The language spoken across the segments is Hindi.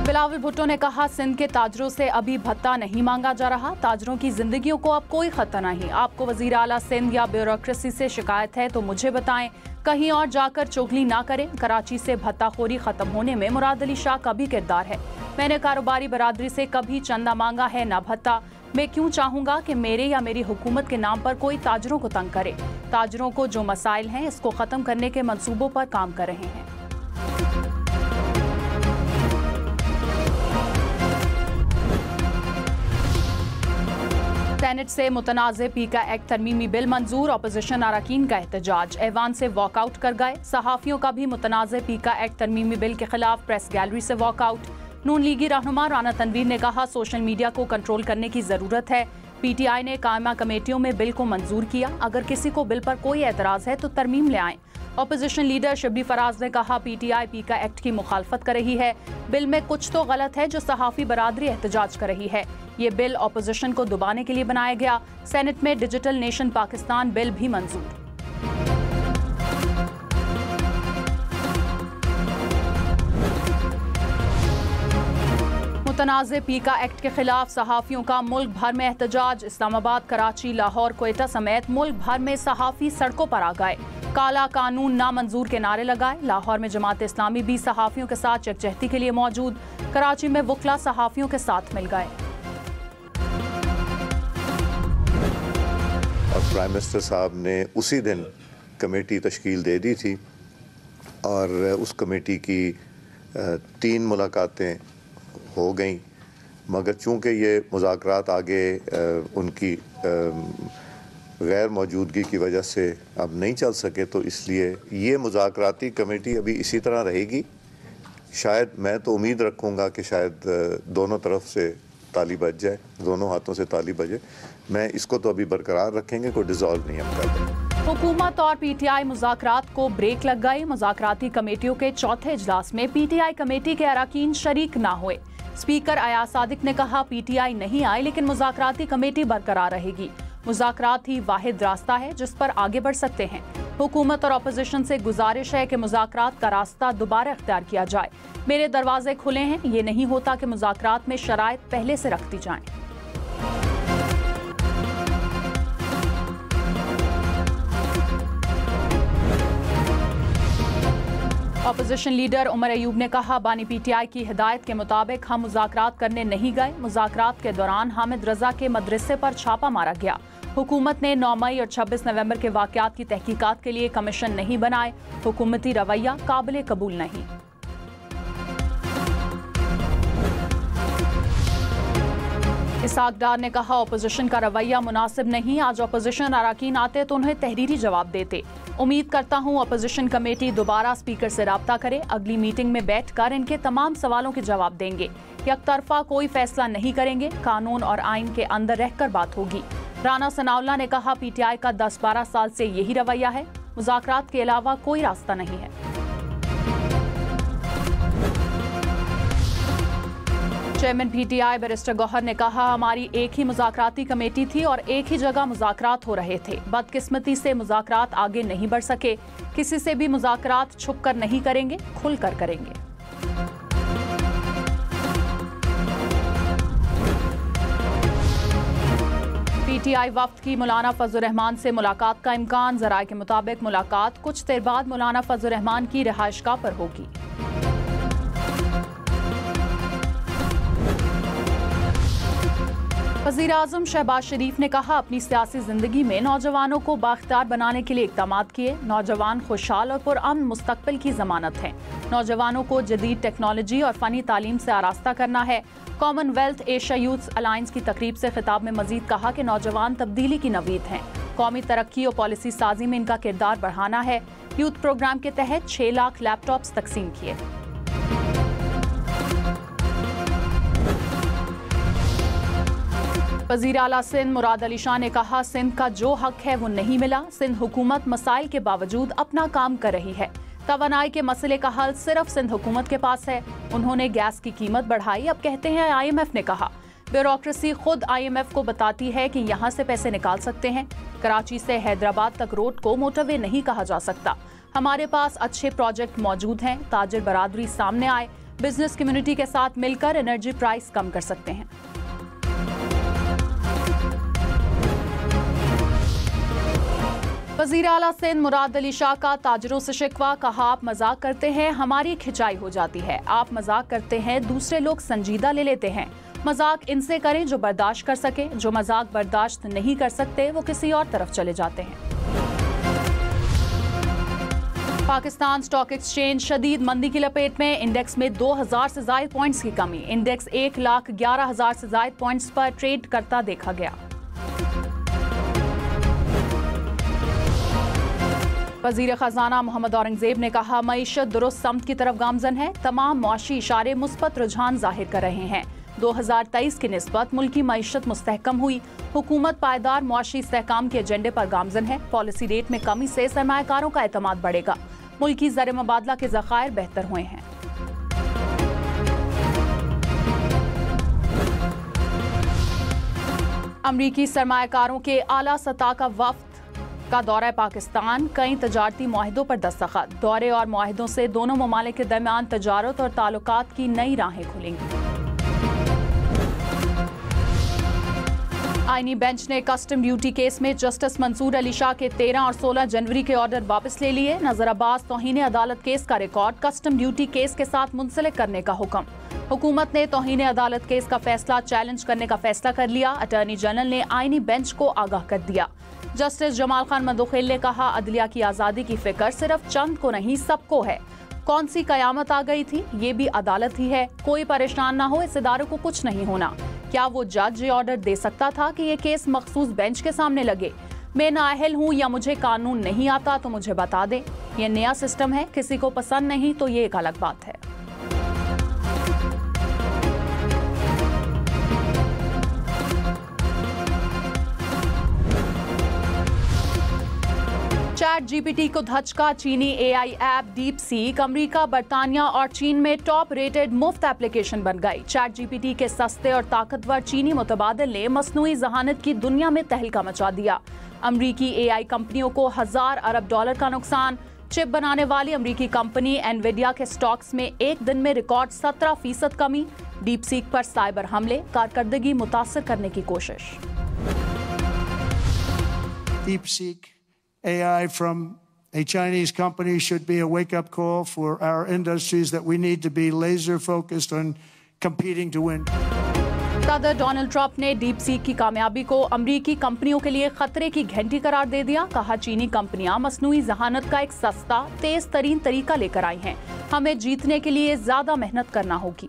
बिलावल भुट्टो ने कहा, सिंध के ताजरों से अभी भत्ता नहीं मांगा जा रहा। ताजरों की जिंदगियों को अब कोई खतरा नहीं। आपको वजीर आला सिंध या ब्यूरोक्रेसी से शिकायत है तो मुझे बताएं, कहीं और जाकर चुगली ना करें। कराची से भत्ताखोरी खत्म होने में मुराद अली शाह का भी किरदार है। मैंने कारोबारी बरादरी से कभी चंदा मांगा है न भत्ता। मैं क्यों चाहूंगा कि मेरे या मेरी हुकूमत के नाम पर कोई ताजरों को तंग करे। ताजरों को जो मसाइल हैं इसको खत्म करने के मंसूबों पर काम कर रहे हैं। सेनेट से मुतनाज़े पीका एक्ट तरमीमी बिल मंजूर। अपोजिशन अरकान का एहतजाज, ऐवान से वॉकआउट कर गए। सहाफ़ियों का भी मुतनाज़े पीका एक्ट तरमीमी बिल के खिलाफ प्रेस गैलरी से वॉकआउट। नून लीगी रहनुमा राना तनवीर ने कहा, सोशल मीडिया को कंट्रोल करने की ज़रूरत है। PTI ने कायमा कमेटियों में बिल को मंजूर किया। अगर किसी को बिल पर कोई एतराज़ है तो तरमीम ले आएं। अपोजिशन लीडर शिबली फराज ने कहा, PTI पीका एक्ट की मुखालफत कर रही है। बिल में कुछ तो गलत है जो सहाफ़ी बरादरी एहतजाज कर रही है। ये बिल अपोजिशन को दबाने के लिए बनाया गया। सेनेट में डिजिटल नेशन पाकिस्तान बिल भी मंजूर। मुतनाज़े पीका एक्ट के खिलाफ सहाफ़ियों का मुल्क भर में एहतजाज। इस्लामाबाद, कराची, लाहौर, क्वेटा समेत मुल्क भर में सहाफ़ी सड़कों पर आ गए। काला कानून नामंजूर के नारे लगाए। लाहौर में जमात इस्लामी भी सहाफ़ियों के साथ यकजहती के लिए मौजूद। कराची में वकला सहाफ़ियों के साथ मिल गए। और प्राइम मिनिस्टर साहब ने उसी दिन कमेटी तश्कील दे दी थी और उस कमेटी की 3 मुलाकातें हो गई, मगर चूँकि ये मुज़ाकरात आगे उनकी गैर मौजूदगी की वजह से अब नहीं चल सके, तो इसलिए ये मुज़ाकराती कमेटी अभी इसी तरह रहेगी। शायद मैं तो उम्मीद रखूँगा कि शायद दोनों तरफ से ताली बज जाए, दोनों हाथों से ताली बजे। मैं इसको तो अभी बरकरार रखेंगे, कोई डिसॉल्व नहीं हम कर रहे। हुकूमत और PTI मुज़ाकरात को ब्रेक लग गई। मुज़ाकराती कमेटियों के चौथे इजलास में PTI कमेटी के अरकान शरीक ना हुए। स्पीकर अयाज सादिक ने कहा, PTI नहीं आए लेकिन मुज़ाकराती कमेटी बरकरार रहेगी। मुज़ाकरात ही वाहिद रास्ता है जिस पर आगे बढ़ सकते हैं। हुकूमत और अपोजिशन से गुजारिश है कि मुज़ाकरात का रास्ता दोबारा इख्तियार किया जाए। मेरे दरवाजे खुले हैं। ये नहीं होता कि मुज़ाकरात में शराइत पहले से रख दी जाएं। अपोजिशन लीडर उमर अयूब ने कहा, बानी PTI की हिदायत के मुताबिक हम मुज़ाकरात करने नहीं गए। मुज़ाकरात के दौरान हामिद रजा के मदरसे पर छापा मारा गया। हुकूमत ने 9 मई और 26 नवंबर के वाक़यात की तहकीकात के लिए कमीशन नहीं बनाए। हुकूमती रवैया काबिल कबूल नहीं। इसहाक डार ने कहा, अपोजिशन का रवैया मुनासिब नहीं। आज अपोजिशन अरकान आते तो उन्हें तहरीरी जवाब देते। उम्मीद करता हूँ अपोजिशन कमेटी दोबारा स्पीकर से राब्ता करे। अगली मीटिंग में बैठकर इनके तमाम सवालों के जवाब देंगे। यकतरफा कोई फैसला नहीं करेंगे। कानून और आइन के अंदर रहकर बात होगी। राना सनाउल्लाह ने कहा, PTI का 10-12 साल से यही रवैया है। मुज़ाकरात के अलावा कोई रास्ता नहीं है। चेयरमैन PTI बैरिस्टर गौहर ने कहा, हमारी एक ही मुज़ाकराती कमेटी थी और एक ही जगह मुज़ाकरात हो रहे थे। बदकिस्मती से मुज़ाकरात आगे नहीं बढ़ सके। किसी से भी मुज़ाकरात छुप कर नहीं करेंगे, खुल कर करेंगे। PTI वफ्द की मौलाना फजल रहमान से मुलाकात का इम्कान। ज़राए के मुताबिक मुलाकात कुछ देर बाद मौलाना फजल रहमान की रिहाइशगाह पर होगी। वज़ीर आज़म शहबाज शरीफ ने कहा, अपनी सियासी जिंदगी में नौजवानों को बाख्तियार बनाने के लिए इक़दाम किए। नौजवान खुशहाल और पुरअमन मुस्तक़बिल की ज़मानत हैं। नौजवानों को जदीद टेक्नोलॉजी और फ़नी तालीम से आरास्ता करना है। कॉमनवेल्थ एशिया यूथ अलायंस की तकरीब से खिताब में मजीद कहा कि नौजवान तब्दीली की नवीद हैं। कौमी तरक्की और पॉलिसी साजी में इनका किरदार बढ़ाना है। यूथ प्रोग्राम के तहत 6 लाख लैपटॉप्स तकसीम किए। वज़ीर आला सिंध मुराद अली शाह ने कहा, सिंध का जो हक है वो नहीं मिला। सिंध हुकूमत मसाइल के बावजूद अपना काम कर रही है। तवानाई के मसले का हल सिर्फ सिंध हुकूमत के पास है। उन्होंने गैस की कीमत बढ़ाई, अब कहते हैं IMF ने कहा। ब्यूरोक्रेसी खुद IMF को बताती है कि यहाँ से पैसे निकाल सकते हैं। कराची से हैदराबाद तक रोड को मोटरवे नहीं कहा जा सकता। हमारे पास अच्छे प्रोजेक्ट मौजूद हैं। ताजिर बरादरी सामने आए। बिजनेस कम्युनिटी के साथ मिलकर एनर्जी प्राइस कम कर सकते हैं। वज़ीर आला सिंध मुराद अली शाह का ताजरों से शिकवा, कहा आप मजाक करते हैं, हमारी खिंचाई हो जाती है। आप मजाक करते हैं, दूसरे लोग संजीदा ले लेते हैं। मजाक इनसे करें जो बर्दाश्त कर सके, जो मजाक बर्दाश्त नहीं कर सकते वो किसी और तरफ चले जाते हैं। पाकिस्तान स्टॉक एक्सचेंज शदीद मंदी की लपेट में, इंडेक्स में 2000 से ज़ायद पॉइंट्स की कमी। इंडेक्स 1,11,000 से ज़ायद पॉइंट्स पर ट्रेड करता देखा गया। वज़ीर ख़ज़ाना मोहम्मद औरंगज़ेब ने कहा मईशत दुरुस्त समत की तरफ गामजन है। तमाम मुआशी इशारे मुस्बत रुझान जाहिर कर रहे हैं। 2023 की निस्बत मुल्की मईशत मुस्तहकम हुई। हुकूमत पायदार मुआशी इस्तेहकाम के एजेंडे पर गामजन है। पॉलिसी रेट में कमी से सरमायाकारों का एतमाद बढ़ेगा। मुल्की ज़र मुबादला के ज़खायर बेहतर हुए हैं। अमरीकी सरमायाकारों के आला सतह का वफ्द का दौरा पाकिस्तान, कई तजारती मुआहिदों पर दस्तखत। दौरे और मुआहिदों से दोनों ममालिक के दरमियान तजारत और ताल्लुकात की नई राहें खुलेंगी। आईनी बेंच ने कस्टम ड्यूटी केस में जस्टिस मंसूर अली शाह के 13 और 16 जनवरी के ऑर्डर वापस ले लिए। नजर अब्बास तौहीन अदालत केस का रिकॉर्ड कस्टम ड्यूटी केस के साथ मुंसलिक करने का हुक्म। हुकूमत ने तौहीन अदालत केस का फैसला चैलेंज करने का फैसला कर लिया। अटॉर्नी जनरल ने आईनी बेंच को आगाह कर दिया। जस्टिस जमाल खान मंदोखेल ने कहा अदलिया की आज़ादी की फिक्र सिर्फ चंद को नहीं सबको है। कौन सी कयामत आ गई थी, ये भी अदालत ही है। कोई परेशान ना हो, इस इदारे को कुछ नहीं होना। क्या वो जज ये ऑर्डर दे सकता था कि ये केस मखसूस बेंच के सामने लगे? मैं नाअहल हूँ या मुझे कानून नहीं आता तो मुझे बता दें। ये नया सिस्टम है, किसी को पसंद नहीं तो ये एक अलग बात है। चैट जीपीटी को धचका, चीनी एआई ऐप डीप सीक अमरीका, बरतानिया और चीन में टॉप रेटेड मुफ्त एप्लीकेशन बन गई। चैट जीपीटी के सस्ते और ताकतवर चीनी मुतबादिल ने मसनूई जहानत की दुनिया में तहलका मचा दिया। अमरीकी एआई कंपनियों को $1000 अरब का नुकसान। चिप बनाने वाली अमरीकी कंपनी एनविडिया के स्टॉक्स में एक दिन में रिकॉर्ड 17% कमी। डीप सीक पर साइबर हमले, कारकर्दगी मुतासर करने की कोशिश। DeepSeek AI from a Chinese company should be a wake-up call for our industries that we need to be laser-focused on competing to win. सदर डोनाल्ड ट्रंप ने डीप सीक की कामयाबी को अमरीकी कंपनियों के लिए खतरे की घंटी करार दे दिया। कहा चीनी कंपनियां मसनूई जहानत का एक सस्ता, तेज तरीन तरीका लेकर आई हैं। हमें जीतने के लिए ज्यादा मेहनत करना होगी।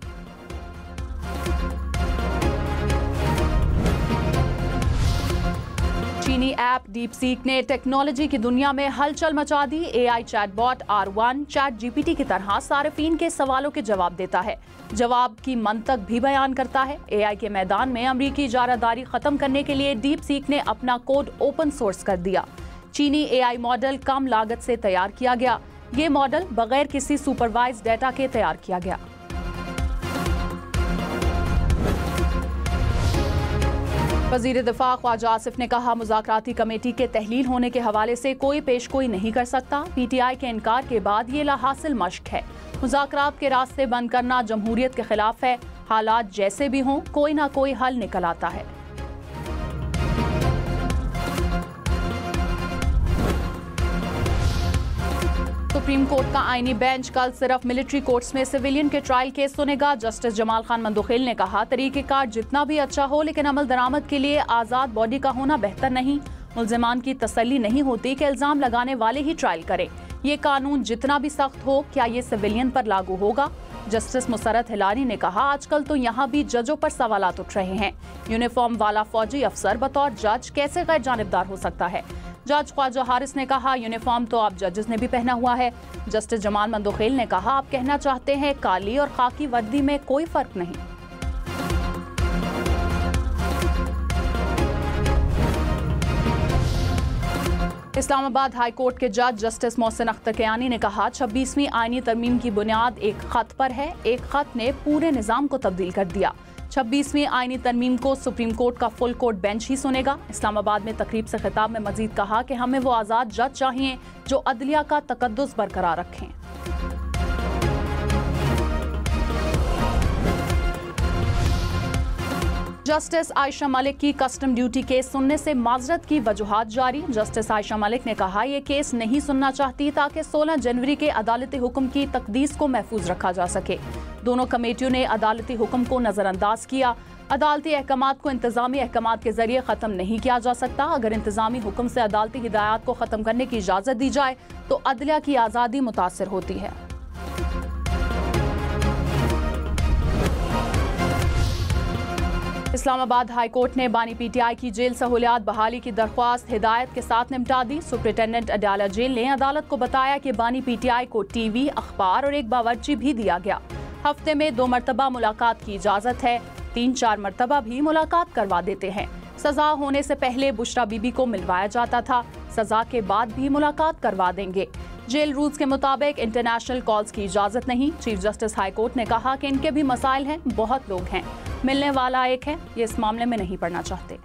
चीनी ऐप डीप सीक ने टेक्नोलॉजी की दुनिया में हलचल मचा दी। AI chatbot R1 ChatGPT की तरह सार्फिन के सवालों के जवाब देता है, जवाब की मंतक भी बयान करता है। एआई के मैदान में अमरीकी इजारादारी खत्म करने के लिए डीप सीक ने अपना कोड ओपन सोर्स कर दिया। चीनी एआई मॉडल कम लागत से तैयार किया गया। ये मॉडल बगैर किसी सुपरवाइज डेटा के तैयार किया गया। वज़ीर दिफा ख्वाजा आसिफ ने कहा मुज़ाकराती कमेटी के तहलील होने के हवाले से कोई पेशगोई नहीं कर सकता। पीटीआई के इनकार के बाद ये लाहासिल मश्क है। मुज़ाकरात के रास्ते बंद करना जमहूरियत के खिलाफ है। हालात जैसे भी हों, कोई ना कोई हल निकल आता है। सुप्रीम कोर्ट का आईनी बेंच कल सिर्फ मिलिट्री कोर्ट्स में सिविलियन के ट्रायल केस सुनेगा। जस्टिस जमाल खान मंदोखेल ने कहा तरीक़ेकार जितना भी अच्छा हो लेकिन अमल दरामद के लिए आज़ाद बॉडी का होना बेहतर नहीं। मुल्ज़िमान की तसल्ली नहीं होती कि इल्ज़ाम लगाने वाले ही ट्रायल करें। ये कानून जितना भी सख्त हो, क्या ये सिविलियन पर लागू होगा? जस्टिस मुसरत हिलानी ने कहा आजकल तो यहाँ भी जजों पर सवालात उठ रहे हैं। यूनिफॉर्म वाला फौजी अफसर बतौर जज कैसे गैर जानिबदार हो सकता है? जज ख्वाजा हारिस ने कहा यूनिफॉर्म तो आप जजेस ने भी पहना हुआ है। जस्टिस जमाल मंदोखेल ने कहा आप कहना चाहते हैं काली और खाकी वर्दी में कोई फर्क नहीं। इस्लामाबाद हाई कोर्ट के जज जस्टिस मोहसिन अख्तर कियानी ने कहा 26वीं आईनी तरमीम की बुनियाद एक खत पर है। एक खत ने पूरे निज़ाम को तब्दील कर दिया। 26वीं आईनी तरमीम को सुप्रीम कोर्ट का फुल कोर्ट बेंच ही सुनेगा। इस्लामाबाद में तकरीब से खिताब में मजीद कहा कि हमें वो आज़ाद जज चाहिए जो अदलिया का तकद्दुस बरकरार रखें। जस्टिस आयशा मलिक की कस्टम ड्यूटी केस सुनने से माजरत की वजूहात जारी। जस्टिस आयशा मलिक ने कहा ये केस नहीं सुनना चाहती ताकि 16 जनवरी के अदालती हुक्म की तकदीस को महफूज रखा जा सके। दोनों कमेटियों ने अदालती हुक्म को नजरअंदाज किया। अदालती अहकामात को इंतजामी अहकामात के जरिए खत्म नहीं किया जा सकता। अगर इंतजामी हुक्म से अदालती हिदायत को खत्म करने की इजाजत दी जाए तो अदलिया की आज़ादी मुतासर होती है। इस्लामाबाद हाई कोर्ट ने बानी पीटीआई की जेल सहूलियात बहाली की दरख्वास्त हिदायत के साथ निपटा दी। सुप्रिंटेंडेंट अडाला जेल ने अदालत को बताया कि बानी पीटीआई को टीवी, अखबार और एक बावर्ची भी दिया गया। हफ्ते में 2 मरतबा मुलाकात की इजाजत है। 3-4 मरतबा भी मुलाकात करवा देते हैं। सजा होने से पहले बुशरा बीबी को मिलवाया जाता था, सजा के बाद भी मुलाकात करवा देंगे। जेल रूल्स के मुताबिक इंटरनेशनल कॉल्स की इजाजत नहीं। चीफ जस्टिस हाई कोर्ट ने कहा कि इनके भी मसाइल हैं, बहुत लोग हैं, मिलने वाला एक है, ये इस मामले में नहीं पड़ना चाहते।